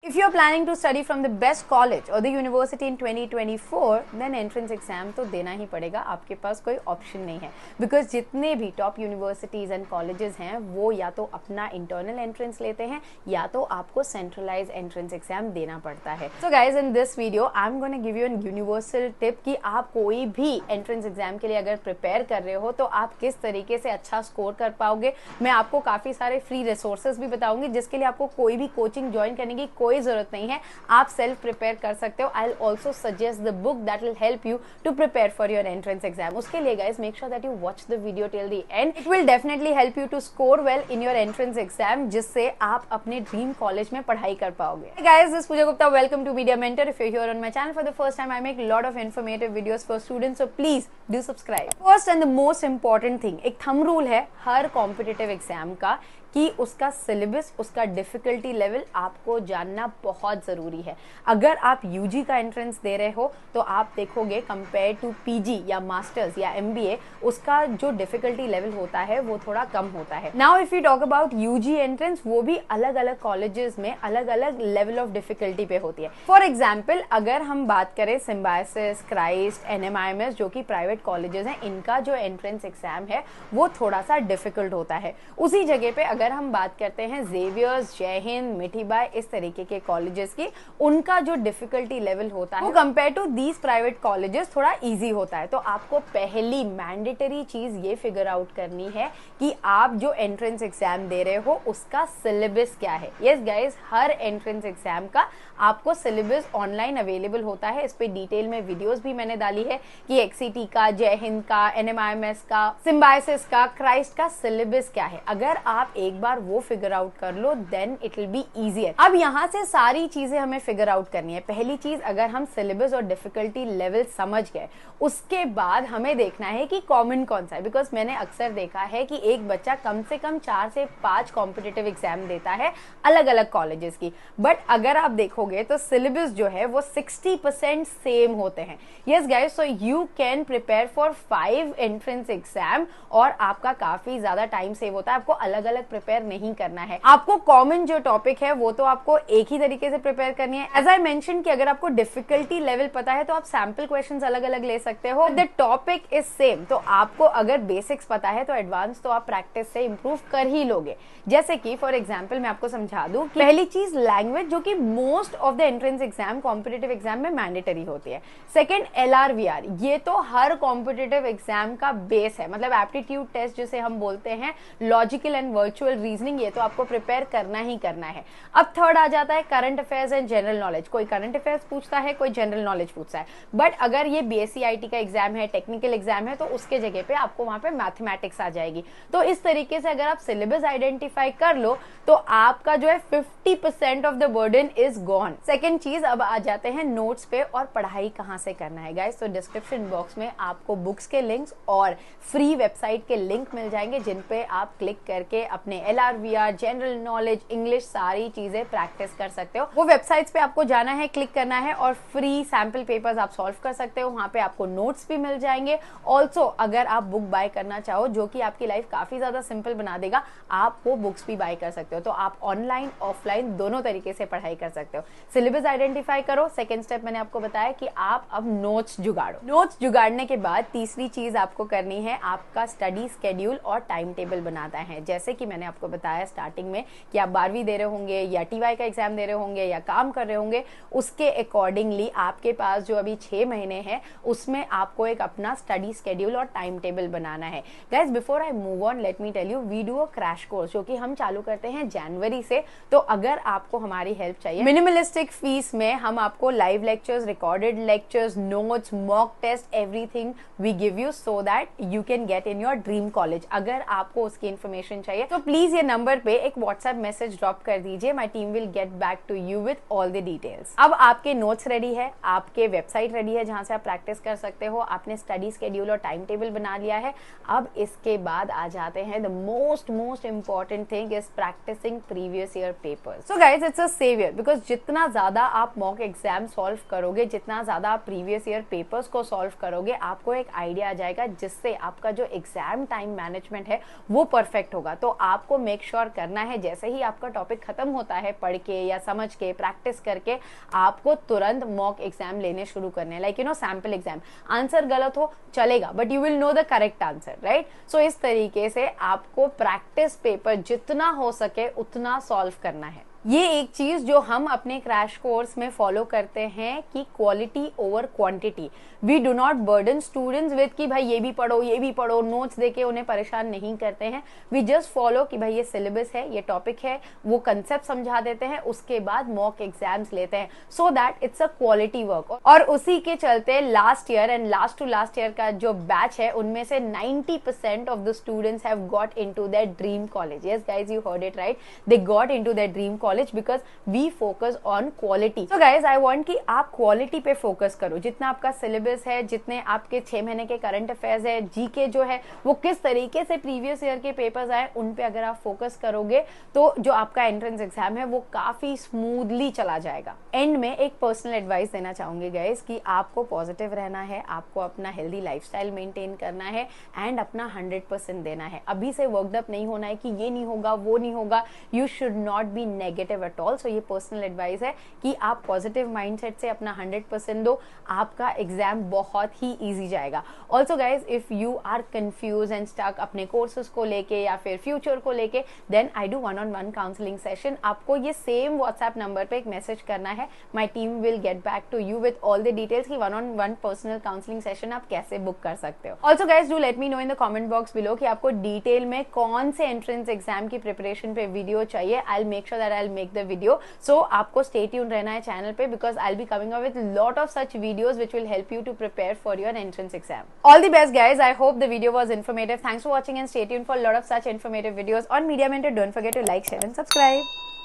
If you are planning to study from the best college or the university in 2024, then entrance exam तो देना ही पड़ेगा, आपके पास कोई option नहीं है। बिकॉज जितने भी टॉप यूनिवर्सिटीज़ एंड कॉलेजेस हैं वो या तो अपना इंटरनल एंट्रेंस लेते हैं या तो आपको सेंट्रलाइज एंट्रेंस एग्जाम देना पड़ता है। So guys in this video I am gonna give you N universal tip कि आप कोई भी एंट्रेंस एग्जाम के लिए अगर प्रिपेयर कर रहे हो तो आप किस तरीके से अच्छा स्कोर कर पाओगे। मैं आपको काफ़ी सारे फ्री रिसोर्सेज भी बताऊंगी जिसके लिए आपको कोई भी कोचिंग ज्वाइन करने की कोई जरूरत नहीं है, आप सेल्फ प्रिपेयर कर सकते हो। I will also suggest the book that will help you to prepare for your entrance exam. उसके लिए guys make sure that you watch the video till the end. It will definitely help you to score well in your entrance exam, जिससे आप अपने dream college में पढ़ाई कर पाओगे। Guys this Pooja Gupta, welcome to Media Mentor. If you here on my channel for the first time, I make lot of informative videos for students, so please do subscribe. First and the most important thing, एक thumb rule है हर competitive exam का कि उसका syllabus, उसका difficulty level आपको जानना बहुत ज़रूरी है। अगर आप यूजी का एंट्रेंस दे रहे हो तो आप देखोगे कंपेयर टू पीजी या मास्टर्स या एमबीए, उसका जो डिफिकल्टी लेवल होता है वो थोड़ा कम होता है। Now if you talk about UG entrance, वो भी अलग अलग कॉलेजेस में अलग अलग लेवल ऑफ डिफिकल्टी पे होती है। फॉर एग्जाम्पल अगर हम बात करें सिम्बायोसिस, क्राइस्ट, एनएमआईएमएस जो कि प्राइवेट कॉलेजेस हैं, इनका जो एंट्रेंस एग्जाम है वो थोड़ा सा डिफिकल्ट होता है। उसी जगह पे अगर हम बात करते हैं जेवियर्स, जय हिंद, मिठीबाई, इस तरीके के कॉलेजेस की, उनका जो डिफिकल्टी लेवल होता है वो compare to these private colleges थोड़ा इजी होता है। तो आपको पहली मैंडेटरी चीज ये फिगर आउट करनी है कि आप जो एंट्रेंस एग्जाम दे रहे हो उसका सिलेबस क्या है। यस गाइस, हर एंट्रेंस एग्जाम का आपको सिलेबस ऑनलाइन अवेलेबल होता है। इस पे डिटेल में वीडियोस भी मैंने डाली है कि एक्सीटी का, जय हिंद का, एनएमआईएमएस का, सिम्बायोसिस का, क्राइस्ट का सिलेबस क्या है। अगर आप एक बार वो फिगर आउट कर लो then it will be easier. अब यहाँ से सारी चीजें हमें फिगर आउट करनी है। पहली चीज, अगर हम सिलेबस और डिफिकल्टी लेवल समझ गए, उसके बाद हमें देखना है कि कॉमन कौन सा है। बिकॉज मैंने अक्सर देखा है कि एक बच्चा कम से कम 4 से 5 कॉम्पिटिटिव एग्जाम देता है अलग अलग कॉलेजेस की, बट अगर आप देखोगे तो सिलेबस जो है वो 60% सेम होते हैं। Yes guys, so you can prepare for 5 entrance exam और आपका काफी ज्यादा टाइम सेव होता है। आपको अलग अलग प्रिपेयर नहीं करना है। आपको कॉमन जो टॉपिक है वो तो आपको एक ही तरीके से प्रिपेयर करनी है। एज आई मेंशन कि अगर आपको डिफिकल्टी लेवल पता है तो आप सैंपल क्वेश्चंस अलग अलग ले सकते हो। द टॉपिक इज सेम, तो आपको अगर बेसिक्स पता है तो एडवांस तो आप प्रैक्टिस से इंप्रूव कर ही लोगे। जैसे कि फॉर एग्जाम्पल मैं आपको समझा दूं कि पहली चीज लैंग्वेज, जो कि most of the entrance exam, competitive exam में मैंडेटरी होती है। सेकेंड LRVR, ये तो हर कॉम्पिटिटिव एग्जाम का बेस है, मतलब एप्टीट्यूड टेस्ट जिसे हम बोलते हैं, लॉजिकल एंड वर्चुअल रीजनिंग, ये तो आपको प्रिपेयर करना ही करना है। अब थर्ड आ जाता है current affairs and general knowledge. कोई करंट अफेयर्स पूछता है, कोई जनरल नॉलेज पूछता है, बट अगर ये BSc IT का एग्जाम है, टेक्निकल एग्जाम है, तो उसके जगह पे आपको वहां पे मैथमेटिक्स आ जाएगी। तो इस तरीके से अगर आप सिलेबस आइडेंटिफाई कर लो तो आपका जो है 50% of the burden is gone. Second चीज, अब आ जाते हैं नोट्स पे और पढ़ाई कहां से करना है। गाइस, तो डिस्क्रिप्शन बॉक्स में आपको बुक्स के लिंक्स और फ्री वेबसाइट के लिंक मिल जाएंगे जिन पे आप क्लिक करके अपने LRVR, जनरल नॉलेज, इंग्लिश, सारी चीजें प्रैक्टिस कर सकते हो। वो वेबसाइट्स पे आपको जाना है, क्लिक करना है और फ्री सैंपल पेपर्स आप सॉल्व कर सकते हो। वहां पे आपको नोट्स भी मिल जाएंगे। ऑल्सो अगर आप बुक बाय करना चाहो जो कि आपकी लाइफ काफी ज्यादा सिंपल बना देगा, आप वो बुक्स भी बाय कर सकते हो। तो आप ऑनलाइन ऑफलाइन दोनों तरीके से पढ़ाई कर सकते हो। सिलेबस आइडेंटिफाई करो। सेकेंड स्टेप मैंने आपको बताया कि आप अब नोट्स जुगाड़ो। नोट्स जुगाड़ने के बाद तीसरी चीज आपको करनी है, आपका स्टडी स्केड्यूल और टाइम टेबल बनाता है। जैसे कि मैंने आपको बताया स्टार्टिंग में कि आप 12वीं दे रहे होंगे या TY का एग्जाम दे रहे होंगे या काम कर रहे होंगे, उसके अकॉर्डिंगली आपके पास जो अभी 6 महीने हैं उसमें आपको एक अपना स्टडी स्केड्यूल और टाइम टेबल बनाना है। Guys, before I move on, let me tell you, we do a crash course जो कि हम चालू करते हैं जनवरी से। तो अगर आपको हमारी हेल्प चाहिए, मिनिमलिस्टिक फीस में हम आपको live lectures, recorded lectures, notes, mock test, everything we give you so that you can get in your dream college. अगर आपको उसकी इन्फॉर्मेशन चाहिए तो प्लीज ये नंबर पे एक व्हाट्सएप मैसेज ड्रॉप कर दीजिए। My team will get back to you with all the details. अब आपके नोट्स रेडी है, आपके वेबसाइट रेडी है जहां से आप प्रैक्टिस कर सकते हो, आपने स्टडी स्केड्यूल और टाइम टेबल बना लिया है। अब इसके बाद आ जाते हैं the most important thing is practising previous year papers. So guys, it's a saviour, because जितना ज्यादा आप मॉक एग्जाम सॉल्व करोगे, जितना ज्यादा आप प्रीवियस ईयर पेपर्स को सॉल्व करोगे, आपको एक आइडिया आ जाएगा जिससे आपका जो एग्जाम टाइम मैनेजमेंट है वो परफेक्ट होगा। तो आप आपको मेक श्योर करना है जैसे ही आपका टॉपिक खत्म होता है पढ़ के या समझ के प्रैक्टिस करके, आपको तुरंत मॉक एग्जाम लेने शुरू करने हैं, लाइक सैम्पल एग्जाम। आंसर गलत हो चलेगा but you will know the correct answer, right. So इस तरीके से आपको प्रैक्टिस पेपर जितना हो सके उतना सॉल्व करना है। ये एक चीज जो हम अपने क्रैश कोर्स में फॉलो करते हैं कि quality over quantity. We do not burden students with कि भाई ये भी पढ़ो, नोट्स देके उन्हें परेशान नहीं करते हैं। वी जस्ट फॉलो कि भाई ये सिलेबस है, ये टॉपिक है, वो कंसेप्ट समझा देते हैं, उसके बाद मॉक एग्जाम्स लेते हैं, so that it's a quality work. और उसी के चलते last year and last to last year का जो बैच है उनमें से 90% of the students have got into their dream college. Yes guys, you heard it right, they got into their dream college because we focus on quality. So guys, I want कि आप quality पे focus करो। जितना आपका syllabus है, जितने आपके 6 महीने के करंट अफेयर्स है, जीके जो है वो किस तरीके से प्रीवियस ईयर के पेपर्स आए, उन पे अगर आप फोकस करोगे तो जो आपका एंट्रेंस एग्जाम है वो काफी स्मूथली चला जाएगा। एंड में एक पर्सनल एडवाइस देना चाहूंगी गाइस कि आपको पॉजिटिव रहना है, आपको अपना हेल्दी लाइफस्टाइल मेंटेन करना है एंड अपना 100% देना है। अभी से वर्कडअप नहीं होना है कि ये नहीं होगा, वो नहीं होगा। You should not be negative at all. So ये पर्सनल एडवाइस है कि आप पॉजिटिव माइंडसेट से अपना 100% दो, आपका एग्जाम बहुत ही इजी जाएगा। Also guys, if you are confuse and stuck अपने कोर्सेज को लेके या फिर फ्यूचर को लेके, then I do 1-on-1 counselling session. आपको ये सेम व्हाट्सएप नंबर पे एक मैसेज करना है, my team will get back to you with all the details कि 1-on-1 पर्सनल काउंसलिंग सेशन आप कैसे बुक कर सकते हो। Also guys, do let me know in the comment box below कि आपको डिटेल में कौन से एंट्रेंस एग्जाम की प्रिपरेशन पे वीडियो चाहिए। I will make sure that I will make the video. So आपको स्टे ट्यून रहना है चैनल पे because I will be coming up with lot of such videos which will help you to prepare for your entrance exam. All the best guys, I hope the video was informative. Thanks for watching and stay tune for lot of such informative videos on Media Mentor. Don't forget to like, share and subscribe.